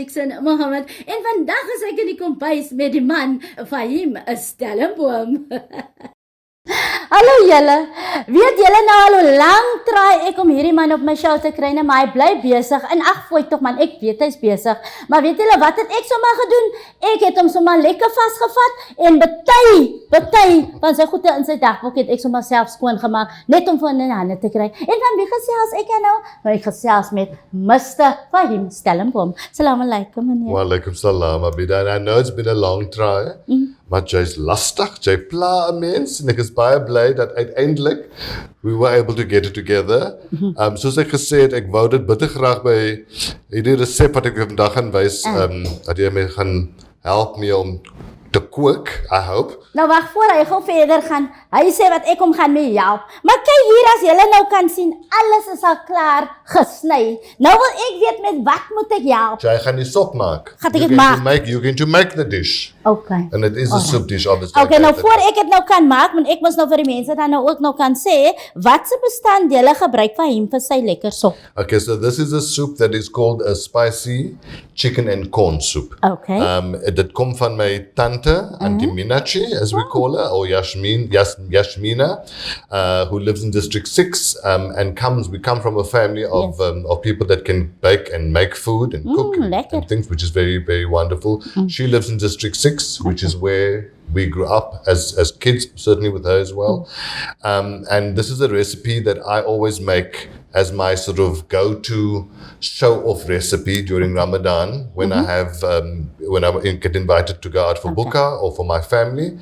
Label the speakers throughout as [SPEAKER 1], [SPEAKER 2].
[SPEAKER 1] Dixon, Mohamed en vandag is ek in die kombuis met die man Fahiem Stellenboom. Hallo julle, weet julle nou al hoe lang try ek om hierdie man op my show te kry, maar hy bly besig, en ag fooi tog man, ek weet hy's besig, maar weet julle wat het ek sommer gedoen? Ek het hom sommer lekker vasgevat, en bety van sy goede in sy dagboek het ek sommer self skoon gemaak, net om vir in die hande te kry, en van wie gesels ek nou? Maar ek gesels met Mr. Fahiem Stellenboom. Salam alaikum meneer.
[SPEAKER 2] Wa alaikum salam, Abidah. And I know it's been a long try, maar jy's lastig, jy pla 'n mens, en ek is baie bly dat uiteindelik we were able to get it together. Soos ek gesê het, ek wou dit bitter graag by hierdie resep wat ek vandag gaan wys, dat jy my gaan help mee om te kook, I hope.
[SPEAKER 1] Nou wag voor hy gaan verder gaan. Hy sê wat ek hom gaan mee help. Maar kyk hier, as julle nou kan sien, alles is al klaar gesny. Nou wil ek weet met wat moet ek help?
[SPEAKER 2] Jy gaan die sop maak.
[SPEAKER 1] Gaan ek dit maak?
[SPEAKER 2] You're going to make the dish.
[SPEAKER 1] Okay.
[SPEAKER 2] And it is a soup dish, obviously.
[SPEAKER 1] Okay, nou voor ek dit nou kan maak, want ek moet nou vir die mense dan nou ook nou kan sê, wat se bestanddele gebruik Fahiem vir sy lekker sop?
[SPEAKER 2] Okay, so this is a soup that is called a spicy chicken and corn soup.
[SPEAKER 1] Okay.
[SPEAKER 2] Dit kom van my tante, Auntie Minachi, as we call her, or Yashmina, who lives in District 6, and we come from a family of people that can bake and make food and cook and things, which is very, very wonderful. She lives in District 6, which is where we grew up as kids, certainly with her as well. And this is a recipe that I always make as my sort of go-to show-off recipe during Ramadan when I have when I get invited to go out for buka or for my family.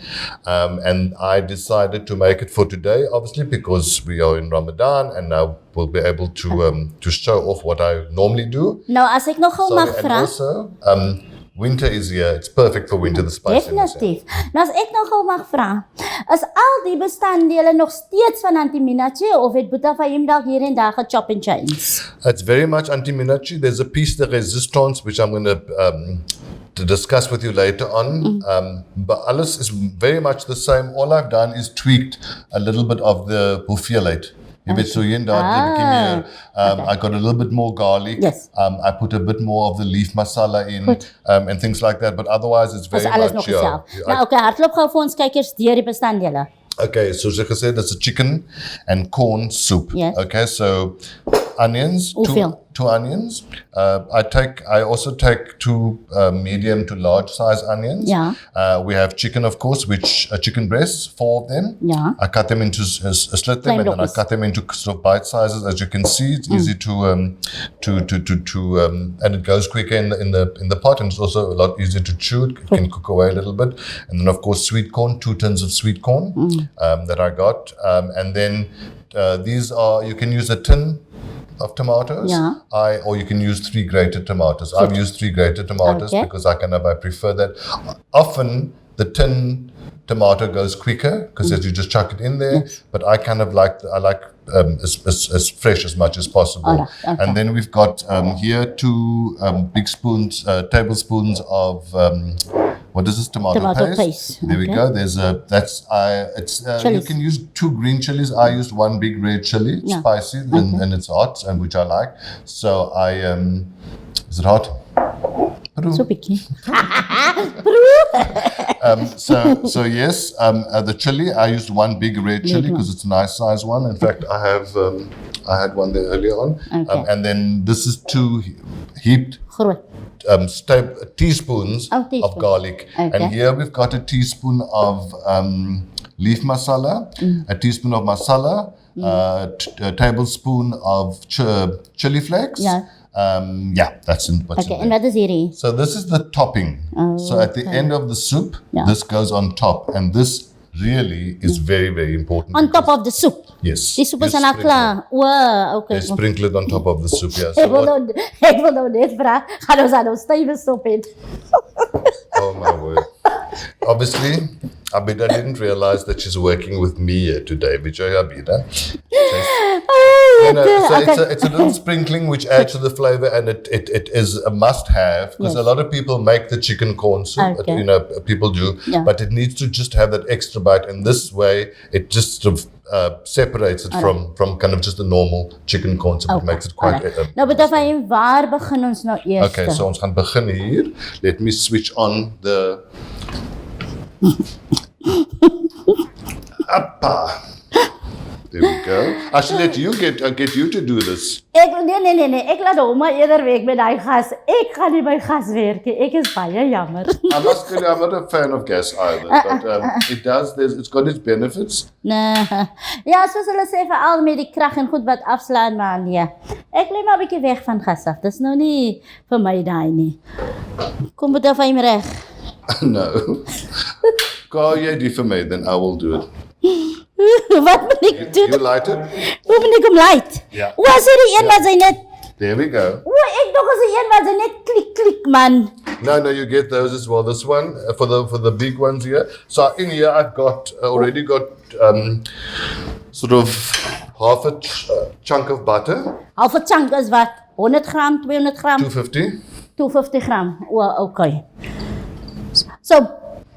[SPEAKER 2] And I decided to make it for today, obviously, because we are in Ramadan and now we'll be able to show off what I normally do.
[SPEAKER 1] Nou, as ek nog gou mag vra.
[SPEAKER 2] Also, winter is here. It's perfect for winter, the spiciness.
[SPEAKER 1] Definitief. Nou as ek nou gou mag vra, is al die bestanddele nog steeds van Auntie Minachi of het Boeta Fahiem dalk hier en daar gechop and change?
[SPEAKER 2] It's very much Auntie Minachi. There's a piece de resistance which I'm going to discuss with you later on. But alles is very much the same. All I've done is tweaked a little bit of the hoeveelheid. I got a little bit more garlic. Yes. I put a bit more of the leaf masala in, and things like that. But otherwise, it's very much.
[SPEAKER 1] Nou, okay, hardloop gou vir ons kykers deur die bestanddele.
[SPEAKER 2] Okay, so as I said, that's a chicken and corn soup. Yes. Okay, so onions, two onions. I also take two medium to large size onions. Yeah. We have chicken, of course, chicken breasts, 4 of them. Yeah. I cut them into split them, and then I cut them into sort of bite sizes. As you can see, it's easy to and it goes quicker in the pot, and it's also a lot easier to chew. It can cook away a little bit, and then of course sweet corn, 2 tins of sweet corn that I got, and then these are, you can use a tin of tomatoes, or you can use 3 grated tomatoes. I've used 3 grated tomatoes because I prefer that. Often the tin tomato goes quicker because as you just chuck it in there, but I kind of like as fresh as much as possible. And then we've got here 2 big tablespoons of what is this? Tomato paste. There we go. There's you can use 2 green chilies. I used 1 big red chili, spicy, and it's hot, and which I like. So is it hot?
[SPEAKER 1] So picky.
[SPEAKER 2] So yes, the chili, I used 1 big red chili because it's a nice size one. In fact, I had one there earlier on. And then this is 2 heaped teaspoons of garlic. And here we've got a teaspoon of leaf masala, a teaspoon of masala, a tablespoon of chili flakes. That's in what's in there.
[SPEAKER 1] And what is hierdie?
[SPEAKER 2] So this is the topping. So at the end of the soup, this goes on top, and this really is very, very important.
[SPEAKER 1] On top of the soup?
[SPEAKER 2] Yes.
[SPEAKER 1] Die soep is al klaar. Wow, okay.
[SPEAKER 2] They sprinkle it on top of the soup, yeah.
[SPEAKER 1] Ek wil nou net vra, gaan ons aan ons stywe soup het?
[SPEAKER 2] Oh my word. Obviously, Abidah didn't realize that she's working with me here today. Vijay Abidah. It's a little sprinkling which adds to the flavor, and it is a must-have because a lot of people make the chicken corn soup.
[SPEAKER 1] Okay.
[SPEAKER 2] You know, people do, but it needs to just have that extra bite. In this way, it just sort of separates it from kind of just a normal chicken corn soup. It makes it quite.
[SPEAKER 1] Nou, Boeta Fahiem, waar begin ons nou eers?
[SPEAKER 2] Okay, so ons gaan begin hier. Let me switch on the. Appa. There we go. I should let you get you to do this.
[SPEAKER 1] Nee, ek laat hom maar eerder werk met daai gas. Ek gaan nie by gas werk nie. Ek is baie jammer.
[SPEAKER 2] I must tell you, I'm not a fan of gas either, but it's got its benefits.
[SPEAKER 1] Nee. Ja, soos hulle sê veral met die krag en goed wat afslaan, maar nee. Ek lê maar 'n bietjie weg van gas af. Dis nou nie vir my daai nie. Kom Boeta Fahiem reg.
[SPEAKER 2] No. Call jy die vir my, then I will do it.
[SPEAKER 1] Wat moet ek doen?
[SPEAKER 2] You light it?
[SPEAKER 1] Hoe moet ek hom light?
[SPEAKER 2] Ja.
[SPEAKER 1] O, as die een wat sy net...
[SPEAKER 2] There we go.
[SPEAKER 1] O, ek dink as die een wat sy net klik, man.
[SPEAKER 2] No, you get those as well. This one, for the big ones here. So in here I've got, already got sort of half a chunk of butter.
[SPEAKER 1] Half a chunk is wat? 100 gram, 200 gram?
[SPEAKER 2] 250.
[SPEAKER 1] 250 gram. O, okay. So,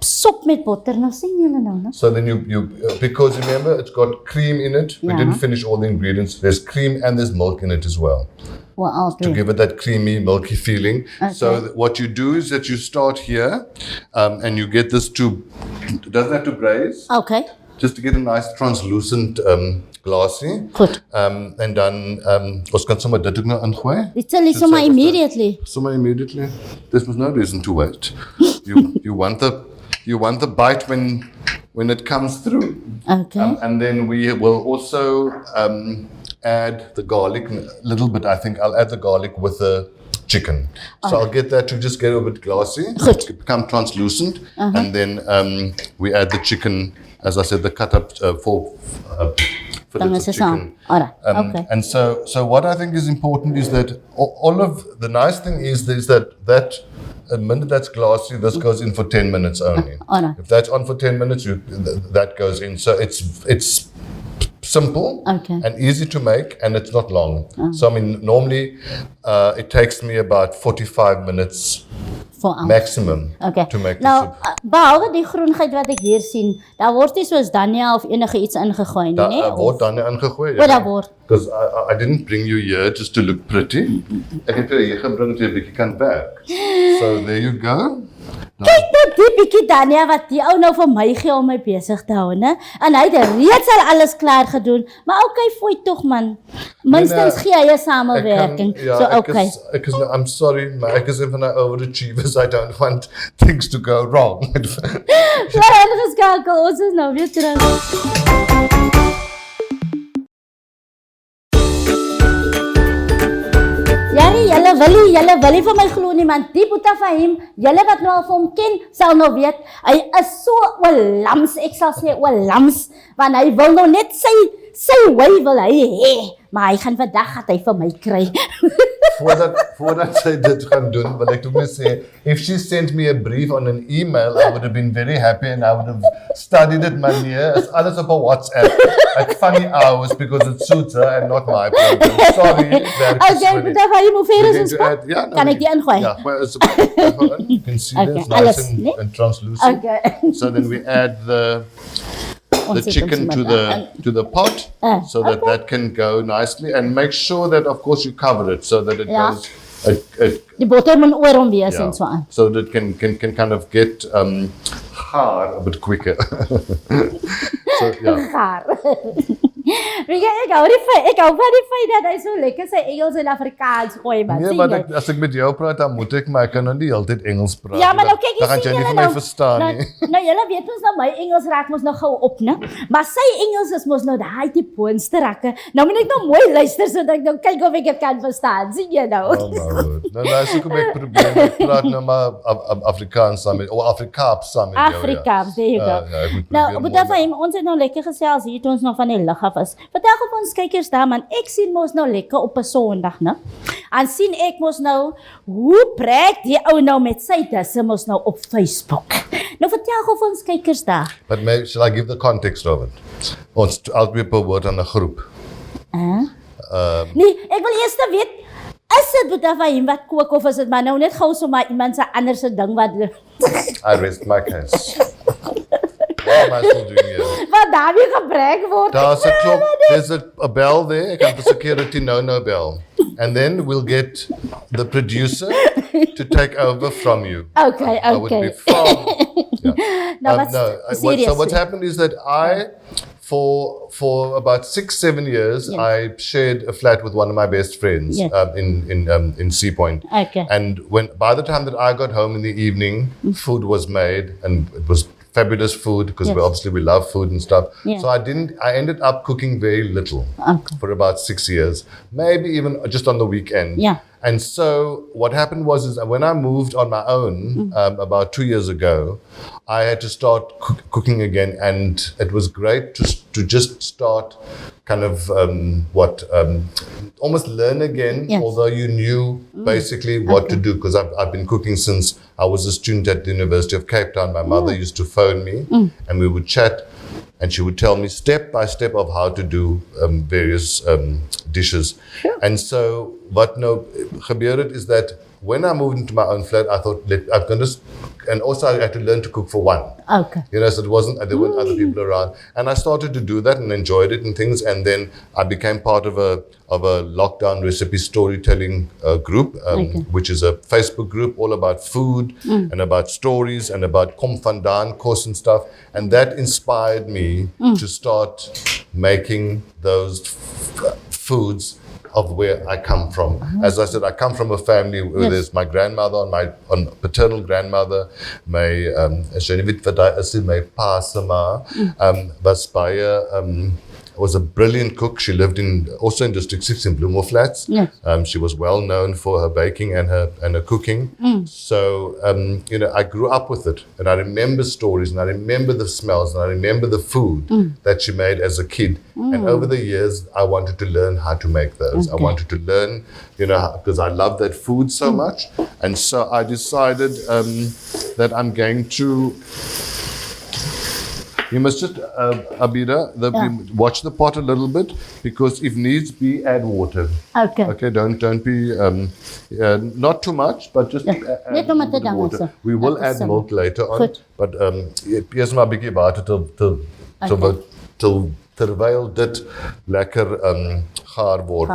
[SPEAKER 1] sop met botter, nou sien julle nou, no?
[SPEAKER 2] So then you because remember it's got cream in it. We didn't finish all the ingredients. There's cream and there's milk in it as well.
[SPEAKER 1] Well, all
[SPEAKER 2] To give it that creamy, milky feeling.
[SPEAKER 1] Okay.
[SPEAKER 2] So what you do is that you start here, and you get this it doesn't have to braise,
[SPEAKER 1] Okay.
[SPEAKER 2] just to get a nice translucent glassy.
[SPEAKER 1] Goed.
[SPEAKER 2] En dan ons kan sommer dit ook nou ingooi.
[SPEAKER 1] Dit sal jy sommer immediately.
[SPEAKER 2] Sommer immediately. There's no reason to wait. You want the bite when it comes through.
[SPEAKER 1] Okay.
[SPEAKER 2] And then we will also add the garlic a little bit. I think I'll add the garlic with the chicken. So I'll get that to just get a bit glossy, become translucent, and then we add the chicken, as I said, the cut up fillets of chicken.
[SPEAKER 1] Okay.
[SPEAKER 2] And so what I think is important is that all of the nice thing is that a minute that's glassy, this goes in for 10 minutes only.
[SPEAKER 1] Alright.
[SPEAKER 2] If that's on for 10 minutes, that goes in. So it's simple and easy to make, and it's not long. So I mean, normally it takes me about 45 minutes maximum to make the soup.
[SPEAKER 1] Behalwe die groenheid wat ek hier sien, daar word nie soos Dania of enige iets ingegooi nie, nee?
[SPEAKER 2] Word Dania ingegooi?
[SPEAKER 1] Ja. Daar word.
[SPEAKER 2] Because I didn't bring you here just to look pretty. Ek het jou hier gebring dat jy 'n bietjie kan werk. So there you go.
[SPEAKER 1] Kyk nou die bietjie Dania wat die ou nou vir my gee om my besig te hou, né? En hy het reeds al alles klaar gedoen. Maar okay, fooi tog man. Minstens gee hy 'n samewerking. So okay.
[SPEAKER 2] I'm sorry, maar ek is een van die overachievers. I don't want things to go wrong.
[SPEAKER 1] Maar ingeskakel, ons is nou weer terug. Julle wil nie vir my glo nie, man. Die Boeta Fahiem, julle wat nou al vir hom ken, sal nou weet, hy is so oorlams, ek sal sê oorlams, want hy wil nou net sy wy wil hy hê, maar hy gaan vandag gaat hy vir my kry.
[SPEAKER 2] Voordat sy dit gaan doen, wil ek ook net sê, if she sent me a brief on an email, I would have been very happy and I would have studied it, man. Is alles op 'n WhatsApp at funny hours because it suits her and not my problem. Sorry.
[SPEAKER 1] Okay, Boeta Fahiem, hoe ver is ons pad? Kan ek die ingooi?
[SPEAKER 2] Ja, you can see it's nice and translucent.
[SPEAKER 1] Okay.
[SPEAKER 2] So then we add the chicken to the pot so that can go nicely, and make sure that of course you cover it so that it goes
[SPEAKER 1] die botter moet oor hom wees en so aan.
[SPEAKER 2] So that can kind of get gaar a bit quicker. So
[SPEAKER 1] gaar. Ek hou van die feit dat hy so lekker sy Engels en Afrikaans gooi, man.
[SPEAKER 2] Nee, maar as ek met jou praat, dan moet ek, maar ek kan nou nie altyd Engels praat.
[SPEAKER 1] Ja, maar nou kyk,
[SPEAKER 2] dan gaan jy nie vir my verstaan nie.
[SPEAKER 1] Nou julle weet ons nou, my Engels raak mos nou gou op, né? Maar sy Engels is mos nou daai tipe boonste rakke. Nou moet ek nou mooi luister sodat ek nou kyk of ek dit kan verstaan. Sien jy nou?
[SPEAKER 2] Oh my word. Nou is ek probeer ek praat nou maar Afrikaans saam met of Afrikaans saam met jou.
[SPEAKER 1] Afrikaans, there you go. Nou, Boeta Fahiem, ons het nou lekker gesels hier toe ons nog van die lug af is. Vertel op ons kykers daar, man, ek sien mos nou lekker op 'n Sondag, né? En sien ek mos nou, hoe breek die ou nou met sy disse mos nou op Facebook. Nou vertel op ons kykers daar.
[SPEAKER 2] But maybe, shall I give the context of it? Ons albei per woord aan 'n groep.
[SPEAKER 1] Nee, ek wil eers weet, is dit Boeta Fahiem wat kook of is dit maar nou net gou so maar iemand se ander se ding wat
[SPEAKER 2] I rest my case. What am I still doing here?
[SPEAKER 1] wat daarmee gebruik word?
[SPEAKER 2] There's a clock, there's a bell there, ek have the security no bell. And then we'll get the producer to take over from you.
[SPEAKER 1] Okay,
[SPEAKER 2] I would
[SPEAKER 1] okay.
[SPEAKER 2] be far. Yeah.
[SPEAKER 1] No, but seriously.
[SPEAKER 2] So what's happened is that for about 6-7 years,
[SPEAKER 1] Yes.
[SPEAKER 2] I shared a flat with one of my best friends
[SPEAKER 1] Yes.
[SPEAKER 2] in Sea Point.
[SPEAKER 1] Okay.
[SPEAKER 2] And by the time that I got home in the evening, food was made, and it was fabulous food because
[SPEAKER 1] Yes.
[SPEAKER 2] we love food and stuff.
[SPEAKER 1] Yeah.
[SPEAKER 2] So I ended up cooking very little
[SPEAKER 1] Okay.
[SPEAKER 2] for about 6 years, maybe even just on the weekend.
[SPEAKER 1] Yeah.
[SPEAKER 2] And so what happened is that when I moved on my own about 2 years ago, I had to start cooking again, and it was great to just start kind of almost learn again,
[SPEAKER 1] Yes.
[SPEAKER 2] although you knew basically what to do, because I've been cooking since I was a student at the University of Cape Town. My mother used to phone me and we would chat, and she would tell me step by step of how to do various dishes.
[SPEAKER 1] Sure.
[SPEAKER 2] And so what gebeur het is that when I moved into my own flat, I thought, I'm going to, and also I had to learn to cook for one.
[SPEAKER 1] Okay.
[SPEAKER 2] You know, so there weren't other people around. And I started to do that and enjoyed it and things. And then I became part of a lockdown recipe storytelling group, which is a Facebook group all about food and about stories and about kom vandaan course and stuff. And that inspired me to start making those foods of where I come from. As I said, I come from a family where there's my grandmother, my paternal grandmother, my my pa Sama, was baie was a brilliant cook. She lived also in District 6 in Bloemhoflats.
[SPEAKER 1] Yes.
[SPEAKER 2] She was well known for her baking and her cooking. So I grew up with it, and I remember stories, and I remember the smells, and I remember the food that she made as a kid. And over the years, I wanted to learn how to make those. I wanted to learn, because I love that food so much. And so I decided that I'm going to. You must just, Abidah, watch the pot a little bit, because if needs be, add water.
[SPEAKER 1] Okay.
[SPEAKER 2] Okay, don't be, not too much, but just add a little bit of water. We will add milk later on,
[SPEAKER 1] Goed.
[SPEAKER 2] but eers maar 'n bietjie water terwyl dit lekker gaar word.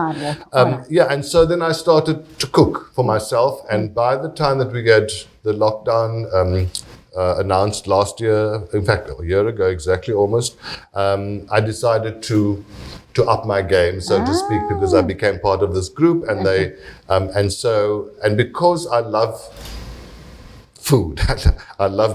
[SPEAKER 2] Yeah, and so then I started to cook for myself, and by the time that we had the lockdown announced last year, in fact a year ago exactly almost, I decided to up my game, so to speak, because I became part of this group, and they and because I love food, I love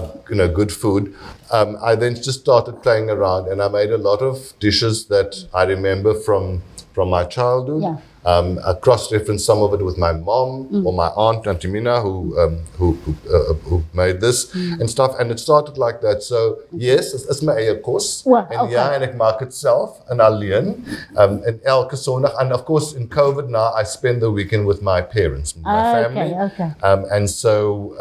[SPEAKER 2] good food, I then just started playing around, and I made a lot of dishes that I remember from my childhood.
[SPEAKER 1] Yeah.
[SPEAKER 2] I cross-referenced some of it with my mom or my aunt, Auntie Mina, who made this and stuff. And it started like that. So yes, it's my eie course.
[SPEAKER 1] Wow,
[SPEAKER 2] En
[SPEAKER 1] okay.
[SPEAKER 2] ja, en ek maak het self en alleen. En elke Sondag. And of course, in COVID now, I spend the weekend with my parents, my family.
[SPEAKER 1] Okay.
[SPEAKER 2] And so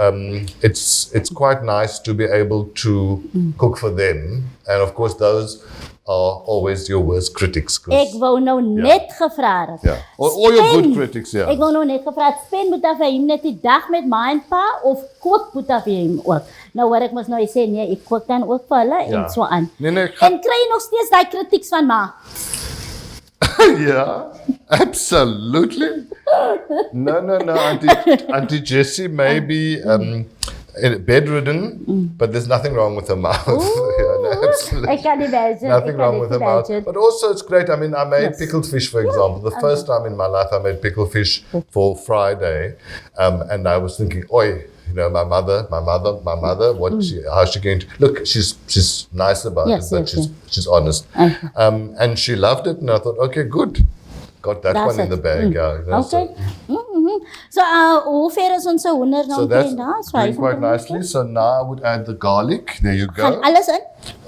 [SPEAKER 2] it's quite nice to be able to cook for them. And of course, those are always your worst critics.
[SPEAKER 1] Ek wou nou net gevra het.
[SPEAKER 2] Yeah. All your good critics, yeah.
[SPEAKER 1] Ek wou nou net gevra het, spend Boeta Fahiem net die dag met ma en pa of kook Boeta Fahiem ook? Nou hoor ek mos nou sê nee, ek kook dan ook vir hulle en so aan.
[SPEAKER 2] Nee,
[SPEAKER 1] En kry jy nog steeds daai kritieks van ma?
[SPEAKER 2] Yeah, absolutely. No, Auntie Jessie may be bedridden, but there's nothing wrong with her mouth. Yeah, no, absolutely.
[SPEAKER 1] I can imagine.
[SPEAKER 2] Nothing wrong with her mouth. But also it's great. I mean, I made pickled fish, for example. The first time in my life I made pickled fish for Friday. And I was thinking, oi, my mother, how's she going to look? She's nice about it, but she's honest. And she loved it, and I thought, okay, good. Got that one in the bag. Yeah,
[SPEAKER 1] Okay. So, hoe ver is ons hoender nou?
[SPEAKER 2] So that's doing quite nicely. So now I would add the garlic. There you go.
[SPEAKER 1] Gaan alles in?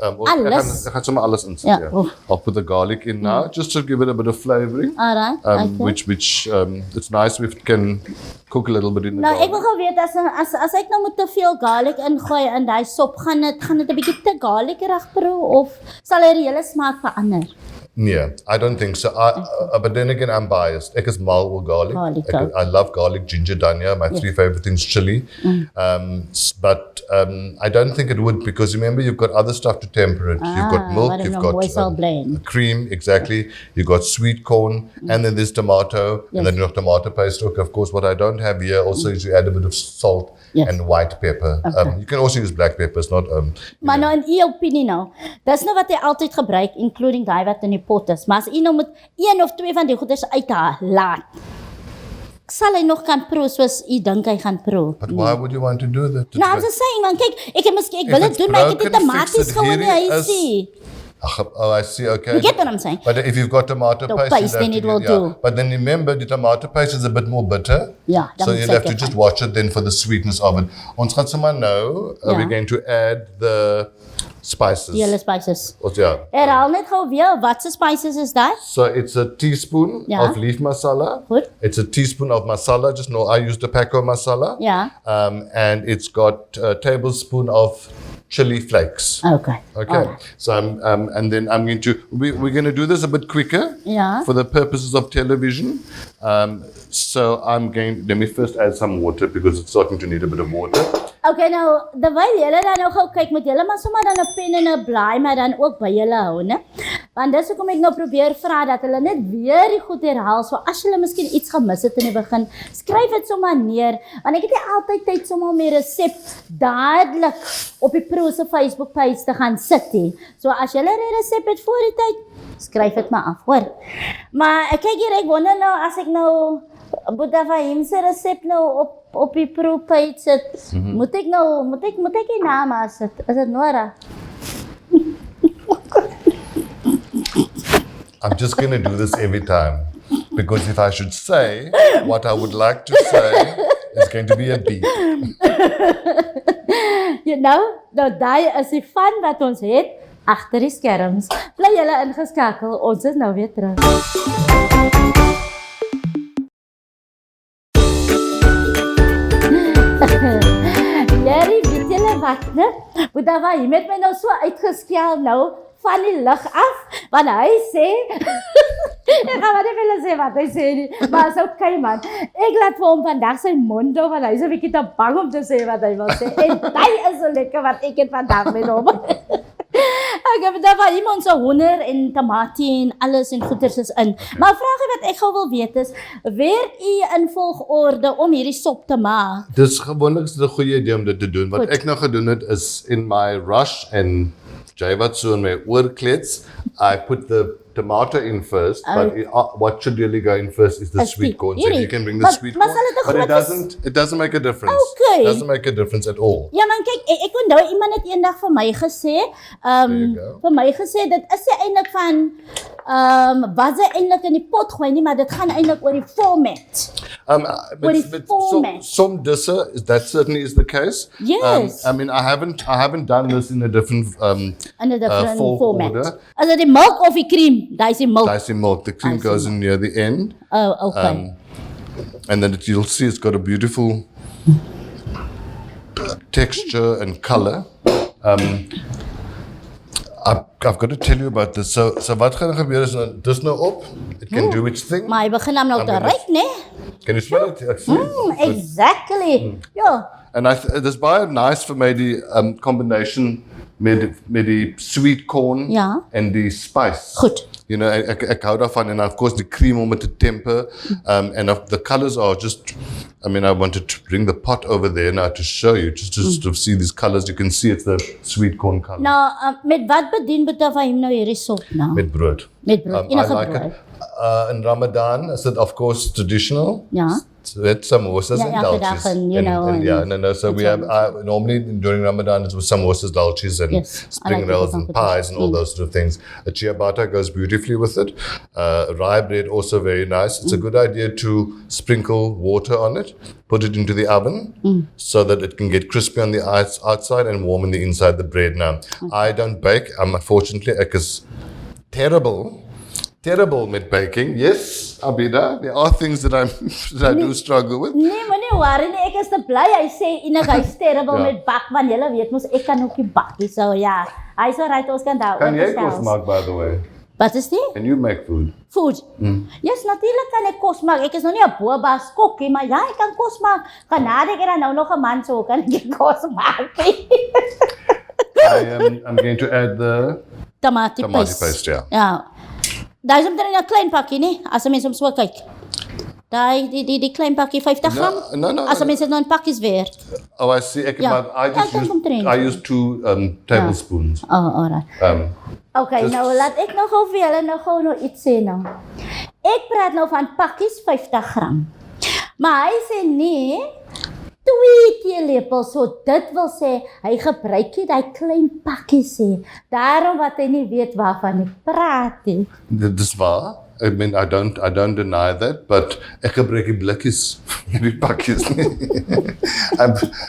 [SPEAKER 2] Alles? Ek gaan sommer alles insit.
[SPEAKER 1] Yeah.
[SPEAKER 2] Yeah. I'll put the garlic in now, just to give it a bit of flavoring.
[SPEAKER 1] Alright. Okay.
[SPEAKER 2] Which it's nice if it can cook a little bit in the
[SPEAKER 1] Nou, ek
[SPEAKER 2] garlic.
[SPEAKER 1] wil gou weet as ek nou met te veel garlic ingooi in daai sop, gaan dit 'n bietjie te garlicerig proe of sal hy die hele smaak verander?
[SPEAKER 2] Yeah, I don't think so. But then again, I'm biased. Ek is mal oor garlic. I love garlic, ginger, dhania. My three favorite things, chili. But I don't think it would, because remember, you've got other stuff to temper it. You've got milk, you've got cream, exactly. You've got sweet corn, and then there's tomato, and then you have tomato paste. Of course, what I don't have here also is you add a bit of salt and white pepper. You can also use black pepper. It's not.
[SPEAKER 1] Maar nou in u opinie nou, dis nou wat hy altyd gebruik, including daai wat in die pot is. Maar as u nou met 1 of 2 van die goeders uitlaat, sal hy nog kan proe soos u dink hy gaan proe.
[SPEAKER 2] But why would you want to do that?
[SPEAKER 1] No, I'm just saying, man, kyk, ek wil dit doen, maar ek het die tomaties gewoon nie huisie.
[SPEAKER 2] Oh, I see, okay.
[SPEAKER 1] You get what I'm saying?
[SPEAKER 2] But if you've got tomato paste,
[SPEAKER 1] then it will do.
[SPEAKER 2] But then remember, the tomato paste is a bit more bitter.
[SPEAKER 1] Yeah,
[SPEAKER 2] so you'll have to just watch it then for the sweetness of it. Ons gaan sommer nou, we're going to add the spices.
[SPEAKER 1] Hele spices.
[SPEAKER 2] Yeah.
[SPEAKER 1] Herhaal net gou weer, wat se spices is dat?
[SPEAKER 2] So it's a teaspoon of leaf masala.
[SPEAKER 1] Goed.
[SPEAKER 2] It's a teaspoon of masala. Just know I use the Paco masala.
[SPEAKER 1] Yeah.
[SPEAKER 2] And it's got a tablespoon of chili flakes.
[SPEAKER 1] Okay.
[SPEAKER 2] Right. So and then I'm going to we're going to do this a bit quicker.
[SPEAKER 1] Yeah.
[SPEAKER 2] For the purposes of television. So let me first add some water because it's starting to need a bit of water.
[SPEAKER 1] Okay, nou, terwyl julle dan nou gou kyk, moet julle maar sommer dan 'n pen en 'n blaai maar dan ook by julle hou, né? Want dis hoekom ek nou probeer vra dat hulle net weer die goed herhaal. So as julle miskien iets gemis het in die begin, skryf dit sommer neer, want ek het nie altyd tyd sommer om die resep dadelik op die Proe se Facebook page te gaan sit nie. So as julle 'n resep het voor die tyd, skryf dit maar af, hoor. Maar ek kyk hier, ek wonder nou as ek nou Fahiem se resep nou op die Proe page sit, moet ek die naam sit? Is dit Nora?
[SPEAKER 2] I'm just going to do this every time because if I should say what I would like to say, it's going to be a beep.
[SPEAKER 1] You know, nou daai is die fun wat ons het agter die skerms. Bly julle ingeskakel, ons is nou weer terug. Jerry, weet julle wat, né? Fahiem het my nou so uitgeskel nou van die lig af, want hy sê, ek gaan maar nie vir sê wat hy sê nie, maar is okay man, ek laat vir hom vandag sy mond hou, want hy is 'n bietjie te bang om te sê wat hy wil sê, en hy is so lekker wat ek het vandag met hom. Ek heb Fahiem ons hoender en tamatie en alles en goeders is in, maar vraag wat ek gou wil weet is, werk u in volgorde om hierdie sop te maak?
[SPEAKER 2] Dis gewoonlik 'n goeie idee om dit te doen, wat ek nou gedoen het is in my rush en jy wat so in my oorklets, I put the tomato in first, but what should really go in first is the sweet corn. So you can bring the sweet corn, but it doesn't make a difference.
[SPEAKER 1] Okay.
[SPEAKER 2] It doesn't make a difference at all.
[SPEAKER 1] Ja man, kyk, ek onthou iemand het eendag vir my gesê, dit is eintlik van wat sy eintlik in die pot gooi nie, maar dit gaan eintlik oor die format.
[SPEAKER 2] Some disse, that certainly is the case.
[SPEAKER 1] Yes.
[SPEAKER 2] I mean, I haven't done this in a different
[SPEAKER 1] format. As dit die milk of die cream? Dicey
[SPEAKER 2] milk. The cream goes in near the end.
[SPEAKER 1] Oh, okay.
[SPEAKER 2] And then you'll see it's got a beautiful texture and color. I've got to tell you about this. So wat gaan gebeur is dis nou op. It can do its thing.
[SPEAKER 1] Maar hy begin nou te ruik, né?
[SPEAKER 2] Can you smell it?
[SPEAKER 1] Exactly. Ja.
[SPEAKER 2] And dis baie nice vir my die combination met die sweet corn and die spice.
[SPEAKER 1] Goed.
[SPEAKER 2] You know, ek hou daarvan, and of course the cream om it to temper, and the colors are just, I mean, I wanted to bring the pot over there now to show you, just to sort of see these colors. You can see it's the sweet corn color.
[SPEAKER 1] Nou, met wat bedien Fahiem nou hierdie sop nou?
[SPEAKER 2] Met brood.
[SPEAKER 1] Met brood,
[SPEAKER 2] I like brood. In Ramadan, is it of course traditional?
[SPEAKER 1] Yeah.
[SPEAKER 2] With samosas and dalchis. So we have, normally during Ramadan it's with samosas, dalchis and spring rolls and pies and all those sort of things. A ciabatta goes beautifully with it. Rye bread also very nice. It's a good idea to sprinkle water on it, put it into the oven so that it can get crispy on the outside and warm on the inside the bread. Now, I don't bake. Unfortunately, ek is terrible with baking. Yes, Abidah, there are things that I do struggle with.
[SPEAKER 1] Nee, moenie worry nie, ek is te bly hy sê enig hy's terrible met bak, want julle weet mos ek kan ook nie bak nie. So ja, hy's alright, ons kan daaroor
[SPEAKER 2] gesels. Kan jy kos maak, by the way?
[SPEAKER 1] Wat is die?
[SPEAKER 2] And you make food.
[SPEAKER 1] Food. Yes, natuurlijk kan ek kos maak. Ek is nog nie 'n boerbaas kokkie, maar ja, ek kan kos maak. Genade, ek het dan nou nog 'n man, so kan ek kos maak.
[SPEAKER 2] I'm going to add the
[SPEAKER 1] Tomatie
[SPEAKER 2] paste, yeah.
[SPEAKER 1] Ja. Daar is omtrent 'n klein pakkie, nie? As 'n mens om so kyk. Daai die klein pakkie 50 gram.
[SPEAKER 2] No.
[SPEAKER 1] As 'n mens dit nou in pakkies werk.
[SPEAKER 2] Oh, I see.
[SPEAKER 1] Ja.
[SPEAKER 2] I use 2 tablespoons.
[SPEAKER 1] Oh, alright. Okay, nou laat ek nou gou vir julle nou iets sê nou. Ek praat nou van pakkies 50 gram. Maar hy sê nee, 2 teelepels, so dit wil sê, hy gebruik nie die klein pakkies sê. Daarom wat hy nie weet waarvan ek praat nie.
[SPEAKER 2] Dis waar. I mean, I don't deny that, but ek gebruik die blikkies, die pakkies nie.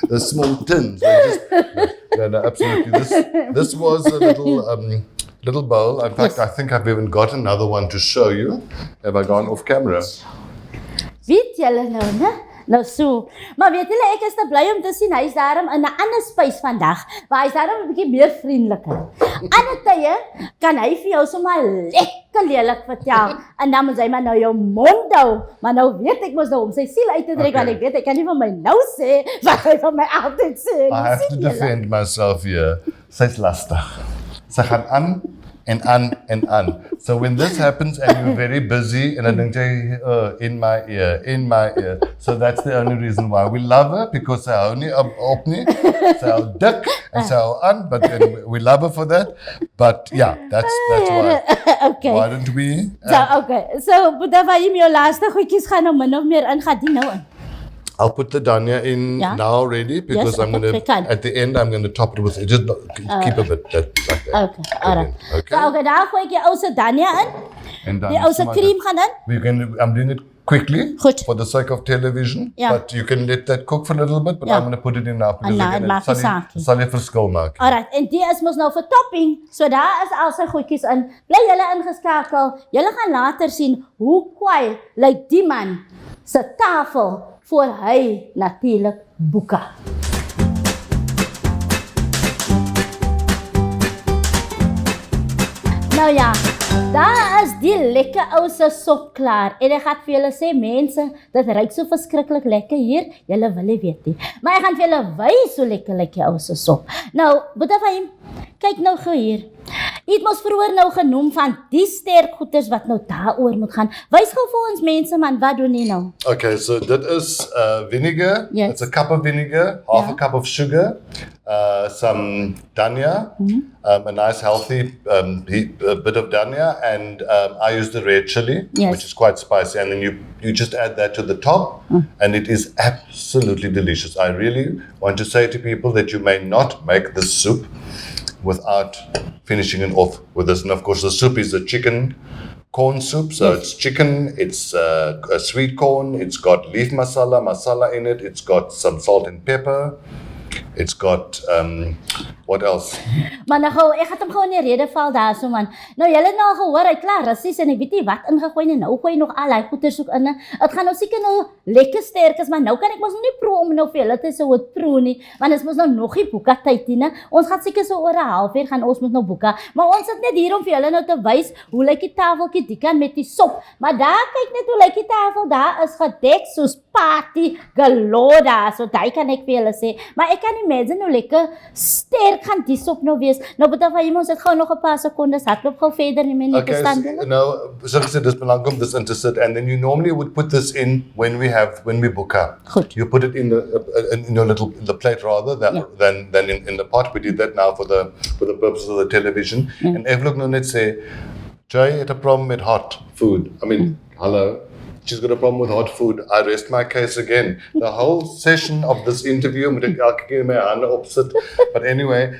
[SPEAKER 2] The small tins. No, absolutely. This was a little bowl. In fact, I think I've even got another one to show you. Have I gone off camera?
[SPEAKER 1] Weet julle nou, né? Nou so. Maar weet julle, ek is te bly om te sien, hy is daarom in 'n ander spys vandag, maar hy is daarom 'n bietjie meer vriendeliker. Ander tye kan hy vir jou sommer lekker lelik vertel, en dan moet hy maar nou jou mond hou, maar nou weet ek mos nou om sy siel uit te trek, want ek weet, ek kan nie van my nou sê, wat hy van my altyd sê.
[SPEAKER 2] I have to defend myself here. Sy's lastig. Sy gaan aan, and on. So when this happens and you're very busy and I think in my ear. So that's the only reason why we love her, because sy hou nie op nie, sy hou dik en sy hou aan, but we love her for that. But yeah, that's why.
[SPEAKER 1] Okay.
[SPEAKER 2] Why don't we?
[SPEAKER 1] So Boeta Fahiem, jou laaste goedjies gaan nou min of meer in, gaan die nou in.
[SPEAKER 2] I'll put the dania in now already, because I'm going to, at the end, I'm going to top it with, just keep a bit like that.
[SPEAKER 1] Okay, alright.
[SPEAKER 2] Okay.
[SPEAKER 1] So, daar gooi ek die ou se dania in,
[SPEAKER 2] And
[SPEAKER 1] die ou se cream gaan in.
[SPEAKER 2] I'm doing it quickly
[SPEAKER 1] Goed.
[SPEAKER 2] for the sake of television, but you can let that cook for a little bit, but I'm going to put it in now, because sal jy verskil maak.
[SPEAKER 1] Alright, en die is mos nou vir topping, so daar is al sy goedjies in. Bly julle ingeskakel, julle gaan later sien hoe kwaai lyk die man se tafel voor hy natuurlik boeka. Nou ja, daar is die lekker ou se sop klaar. En ek gaan vir julle sê, mense, dit ruik so verskriklik lekker hier, julle wil nie weet nie. Maar ek gaan vir julle wys hoe lekker lyk die ou se sop. Nou, Boeta Fahiem, kyk nou gou hier. Jy het mos vroeër nou genoem van die sterk goeders wat nou daaroor moet gaan. Wys gou vir ons mense man, wat doen jy nou?
[SPEAKER 2] Okay, so that is vinegar.
[SPEAKER 1] Yes.
[SPEAKER 2] It's a cup of vinegar, half a cup of sugar, some dania, a nice healthy bit of dania, and I use the red chili, which is quite spicy, and then you just add that to the top, and it is absolutely delicious. I really want to say to people that you may not make this soup without finishing it off with this. And of course, the soup is a chicken corn soup. So it's chicken, it's a sweet corn, it's got leaf masala in it, it's got some salt and pepper, it's got, what else?
[SPEAKER 1] Maar nou gou, ek het hom gou in die rede val daar so man. Nou julle het nou al gehoor, hy klaar russies en ek weet nie wat ingegooi nie, nou gooi nog al hy goeders ook in. Het gaan nou seker nou lekker sterk is, maar nou kan ek mos nie proe om nou vir julle te sê wat proe nie, want is mos nou nog nie boeka tyd nie. Ons gaan seker so oor 'n halfuur gaan ons moet nou boeka. Maar ons sit net hier om vir julle nou te wys hoe lyk die tafeltjie die kan met die sop. Maar daar kyk net hoe lyk die tafel, daar is gedek soos party galore daar. So daai kan ek vir julle sê. Maar ek kan imagine hoe lekker sterk gaan die sop nou wees. Nou Boeta Fahiem, ons het gou nog 'n paar sekondes, hardloop gou verder nie meer te staan.
[SPEAKER 2] So ek sê dis belangrik om dis in te sit, and then you normally would put this in when we boeka.
[SPEAKER 1] Goed.
[SPEAKER 2] You put it in the plate rather than in the pot. We did that now for the purposes of the television. And ek wil nou net sê, Joy had a problem with hot food. I mean, hello. She's got a problem with hot food. I rest my case again. The whole session of this interview, moet ek elke keer my hande opsit. But anyway,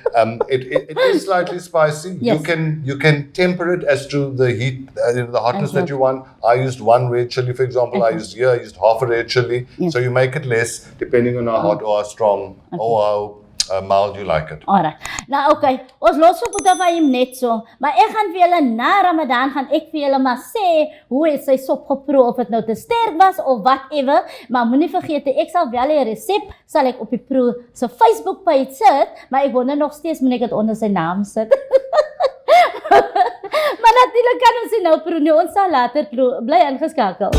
[SPEAKER 2] it is slightly spicy.
[SPEAKER 1] Yes.
[SPEAKER 2] You can temper it as to the heat, the hotness that you want. I used 1 red chili, for example. I used half a red chili.
[SPEAKER 1] Yes.
[SPEAKER 2] So you make it less, depending on how hot or how strong or how mild you like it.
[SPEAKER 1] Alright. Nou okay, ons los vir Boeta Fahiem net so, maar ek gaan vir julle na Ramadan gaan ek vir julle maar sê hoe het sy sop geproe, of dit nou te sterk was of whatever, maar moenie vergeet, ek sal wel die resep sal ek op die Proe se Facebook page sit, maar ek wonder nog steeds moet ek dit onder sy naam sit. Maar natuurlijk kan ons nou proe nie. Ons sal later proe. Bly ingeskakel.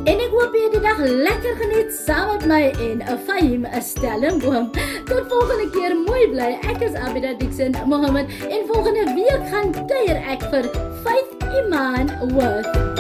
[SPEAKER 1] En ek hoop jy die dag lekker geniet saam met my en Fahiem Stellenboom. Tot volgende keer, mooi bly. Ek is Abidah Dixon, Mohamed. En volgende week gaan kuier ek vir Faith Iman with